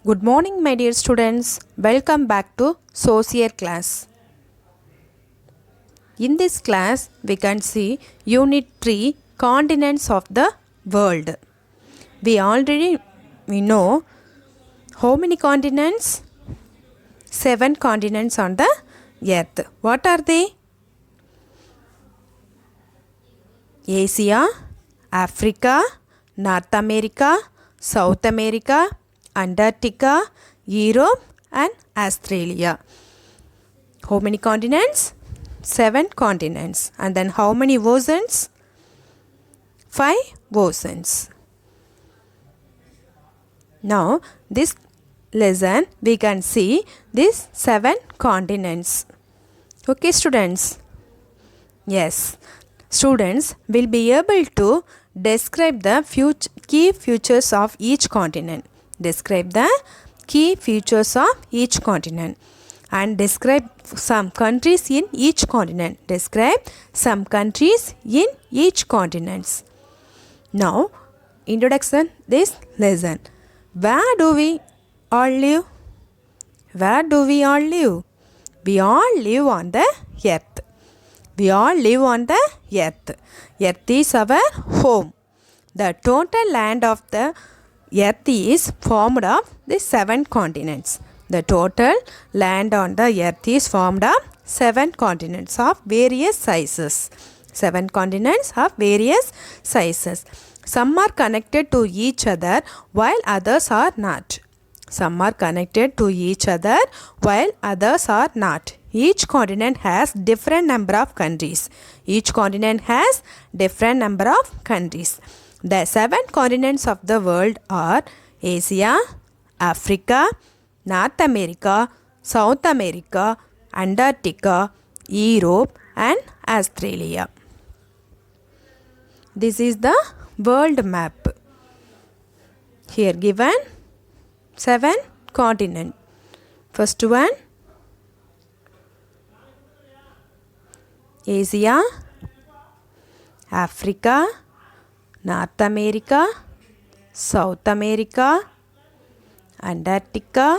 Good morning, my dear students. Welcome back to Social class. In this class, we can see Unit 3 Continents of the World. We know how many continents? 7 continents on the earth. What are they? Asia, Africa, North America, South America, Antarctica, Europe and Australia. How many continents? 7 continents. And then how many oceans? 5 oceans. Now this lesson we can see these 7 continents. Okay students? Yes. Students will be able to describe the key features of each continent. Describe the key features of each continent and describe some countries in each continent. Describe some countries in each continent. Now, introduction this lesson. Where do we all live? Where do we all live? We all live on the earth. We all live on the earth. Earth is our home. The total land of the earth is formed of the 7 continents. The total land on the earth is formed of 7 continents of various sizes. 7 continents of various sizes. Some are connected to each other while others are not. Some are connected to each other while others are not. Each continent has different number of countries. Each continent has different number of countries. The 7 continents of the world are Asia, Africa, North America, South America, Antarctica, Europe and Australia. This is the world map. Here given 7 continents. First one, Asia, Africa, North America, South America, Antarctica,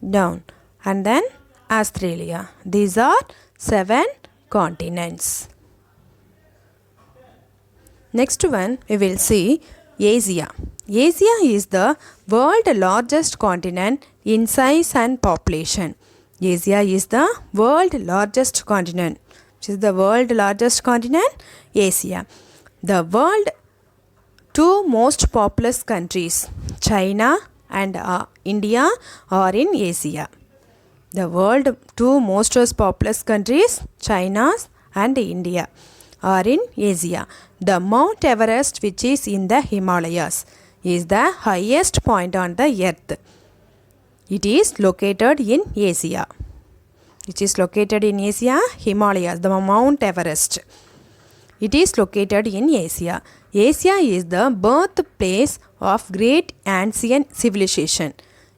down and then Australia. These are 7 continents. Next one we will see Asia. Asia is the world's largest continent in size and population. Asia is the world's largest continent. Which is the world's largest continent? Asia. The world 2 most populous countries, China and India, are in Asia. The world 2 most populous countries, China and India, are in Asia. The Mount Everest, which is in the Himalayas, is the highest point on the earth. It is located in Asia. It is located in Asia, Himalayas, the Mount Everest. It is located in Asia. Asia is the birthplace of great ancient civilization.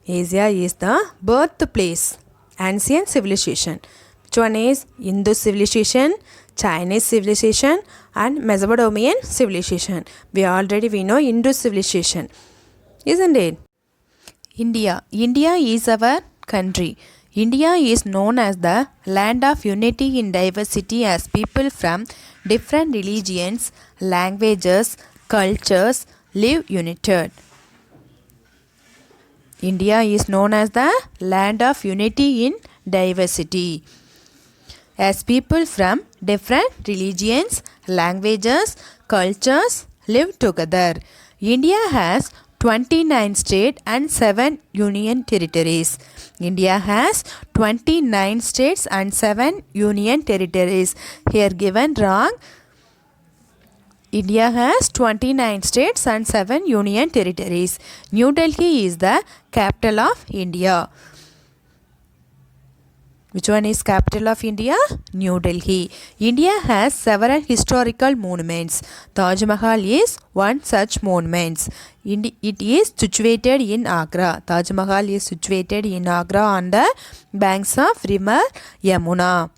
Asia is the birthplace ancient civilization. Which one is Indus civilization, Chinese civilization and Mesopotamian civilization. We know Indus civilization, isn't it? India. India is our country. India is known as the land of unity in diversity as people from different religions, languages, cultures live united. India is known as the land of unity in diversity as people from different religions, languages, cultures live together. India has 29 states and 7 union territories. India has 29 states and 7 union territories. Here given wrong. India has 29 states and 7 union territories. New Delhi is the capital of India. Which one is capital of India? New Delhi. India has several historical monuments. Taj Mahal is one such monument. It is situated in Agra. Taj Mahal is situated in Agra on the banks of river Yamuna.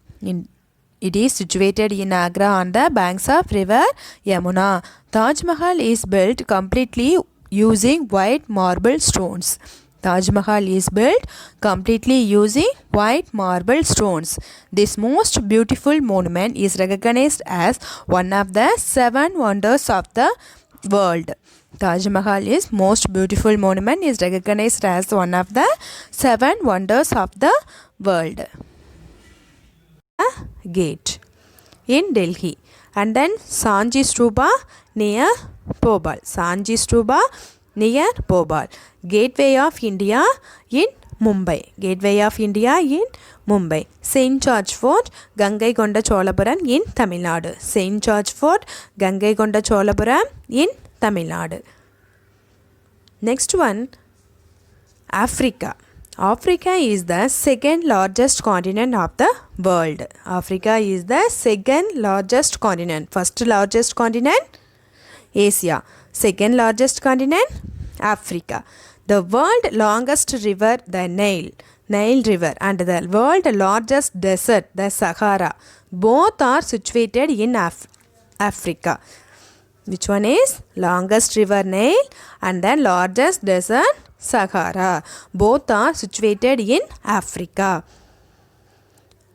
It is situated in Agra on the banks of river Yamuna. Taj Mahal is built completely using white marble stones. Taj Mahal is built completely using white marble stones. This most beautiful monument is recognized as one of the 7 wonders of the world. Taj Mahal is most beautiful monument is recognized as one of the 7 wonders of the world. Gate in Delhi, and then Sanchi Stupa near Bhopal. Sanchi Stupa near Bhopal. Gateway of India in Mumbai. Gateway of India in Mumbai. St. George Fort, Gangaikonda Cholapuram in Tamil Nadu. St. George Fort, Gangaikonda Cholapuram in Tamil Nadu. Next one, Africa. Africa is the second largest continent of the world. Africa is the second largest continent. First largest continent, Asia. Second largest continent, Africa. The world longest river, the Nile River, and the world largest desert, the Sahara. Both are situated in Africa. Which one is longest river, Nile, and the largest desert, Sahara. Both are situated in Africa.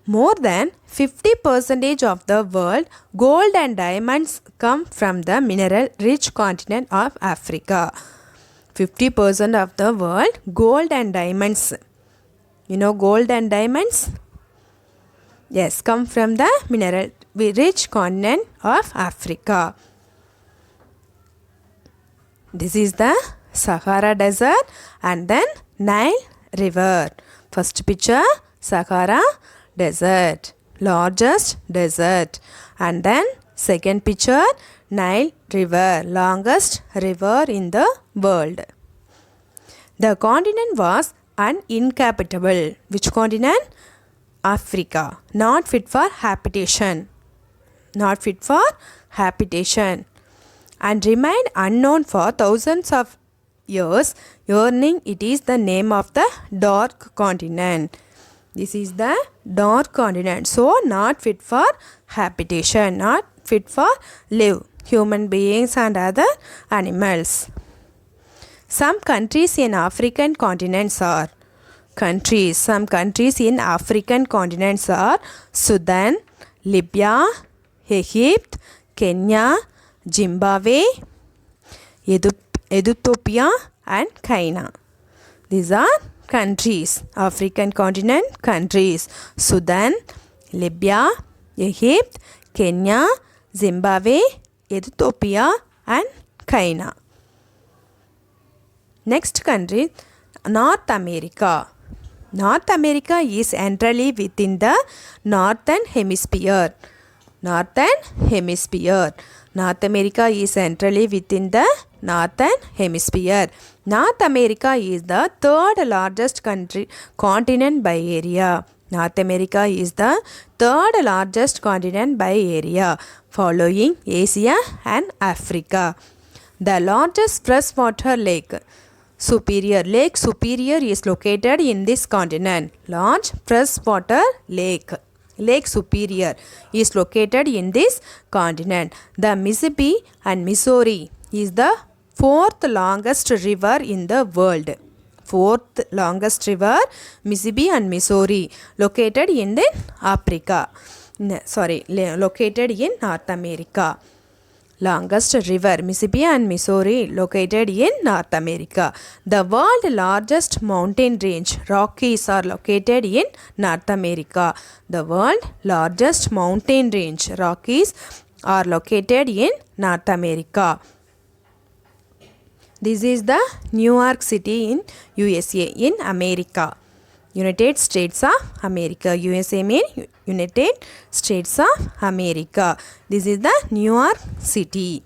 More than 50% of the world gold and diamonds come from the mineral-rich continent of Africa. 50% of the world gold and diamonds. You know gold and diamonds? Yes, come from the mineral-rich continent of Africa. This is the Sahara Desert and then Nile River. First picture, Sahara Desert, largest desert. And then second picture, Nile River, longest river in the world. The continent was uninhabitable. Which continent? Africa. Not fit for habitation. Not fit for habitation. And remained unknown for thousands of years, earning it is the name of the dark continent. This is the dark continent. So not fit for habitation, not fit for live, human beings and other animals. Some countries in African continents are Some countries in African continents are Sudan, Libya, Egypt, Kenya, Zimbabwe, Ethiopia and Kenya. These are countries, African continent countries. Sudan, Libya, Egypt, Kenya, Zimbabwe, Ethiopia and Kenya. Next country, North America. North America is entirely within the northern hemisphere. Northern hemisphere. North America is centrally within the northern hemisphere. North America is the third largest continent by area. North America is the third largest continent by area, following Asia and Africa. The largest freshwater lake, Lake Superior is located in this continent. Large freshwater lake, Lake Superior is located in this continent. The Mississippi and Missouri is the fourth longest river in the world. Fourth longest river, Mississippi and Missouri, located in the located in North America. Longest river, Mississippi and Missouri, located in North America. The world's largest mountain range, Rockies, are located in North America. The world's largest mountain range, Rockies, are located in North America. This is the New York City in USA, in America. United States of America. USA means United States of America. This is the New York City.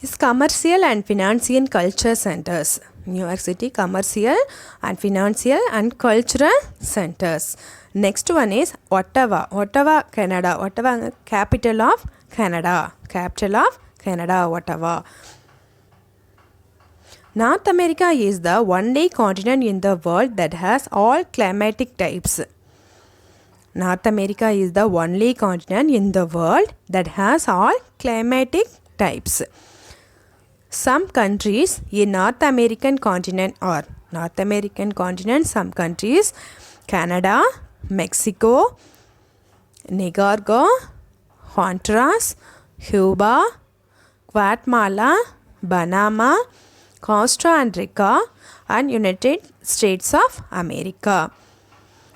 It's commercial and financial culture centers. New York City commercial and financial and cultural centers. Next one is Ottawa. Ottawa, Canada. Ottawa, capital of Canada. Capital of Canada, Ottawa. North America is the only continent in the world that has all climatic types. North America is the only continent in the world that has all climatic types. Some countries in North American continent are North American continent, some countries: Canada, Mexico, Nicaragua, Honduras, Cuba, Guatemala, Panama, Costa Rica, and United States of America.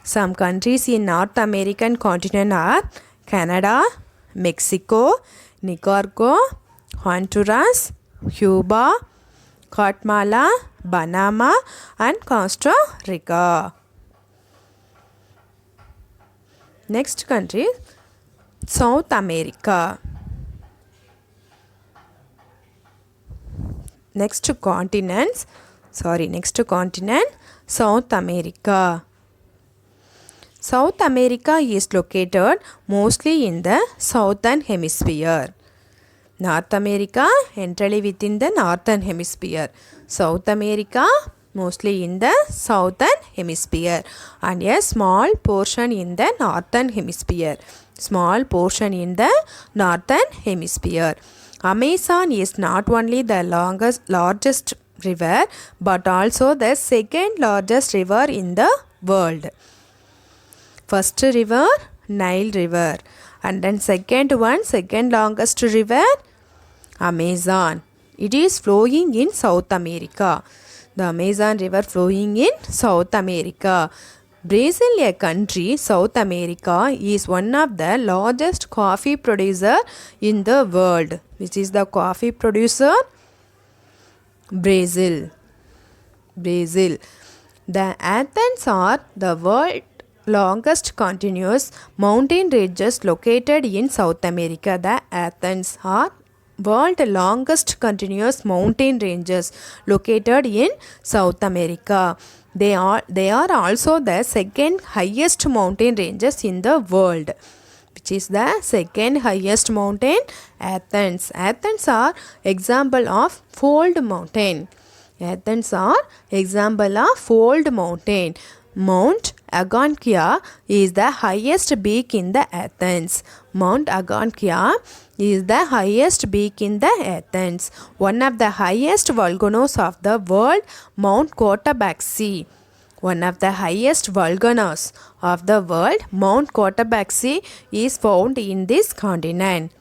Some countries in North American continent are Canada, Mexico, Nicaragua, Honduras, Cuba, Guatemala, Panama, and Costa Rica. Next country, South America. Next continent, South America. South America is located mostly in the southern hemisphere. North America entirely within the northern hemisphere. South America mostly in the southern hemisphere and a small portion in the northern hemisphere. Amazon is not only the largest river but also the second largest river in the world. First river, Nile River, and then second longest river, Amazon. It is flowing in South America. The Amazon River flowing in South America. Brazil, a country, South America, is one of the largest coffee producer in the world. Which is the coffee producer? Brazil. The Athens are the world longest continuous mountain ranges located in South America. The Athens are world longest continuous mountain ranges located in South America. They are also the second highest mountain ranges in the world. Which is the second highest mountain? Athens. Athens are example of fold mountain. Mount Agankya is the highest peak in the Athens. One of the highest volcanoes of the world, Mount Cotopaxi. Mount Cotopaxi is found in this continent.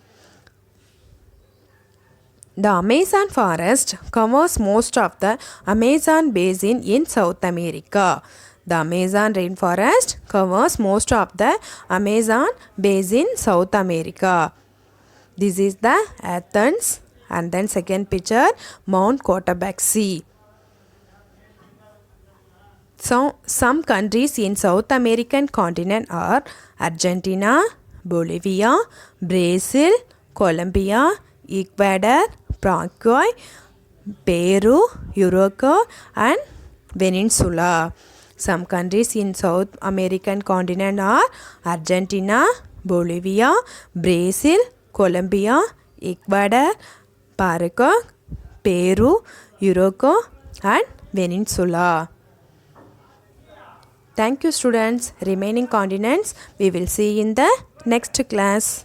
The Amazon forest covers most of the Amazon basin in South America. The Amazon rainforest covers most of the Amazon basin, South America. This is the Athens, and then second picture, Mount Cotopaxi. So, some countries in South American continent are Argentina, Bolivia, Brazil, Colombia, Ecuador, Paraguay, Peru, Uruguay, and Venezuela. Some countries in South American continent are Argentina, Bolivia, Brazil, Colombia, Ecuador, Paraguay, Peru, Uruguay, and Venezuela. Thank you, students. Remaining continents we will see in the next class.